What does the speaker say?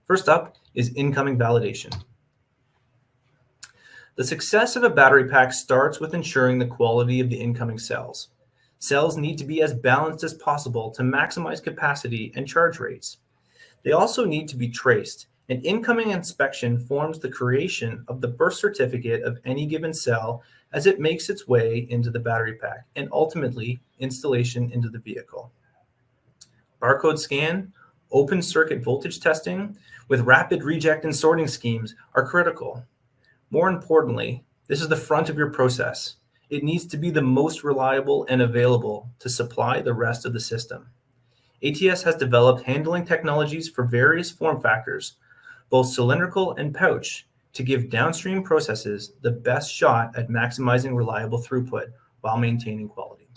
First up is incoming validation. The success of a battery pack starts with ensuring the quality of the incoming cells. Cells need to be as balanced as possible to maximize capacity and charge rates. They also need to be traced, and incoming inspection forms the creation of the birth certificate of any given cell as it makes its way into the battery pack and ultimately installation into the vehicle. Barcode scan, open circuit voltage testing with rapid reject and sorting schemes are critical. More importantly, this is the front of your process. It needs to be the most reliable and available to supply the rest of the system. ATS has developed handling technologies for various form factors, both cylindrical and pouch, to give downstream processes the best shot at maximizing reliable throughput while maintaining quality.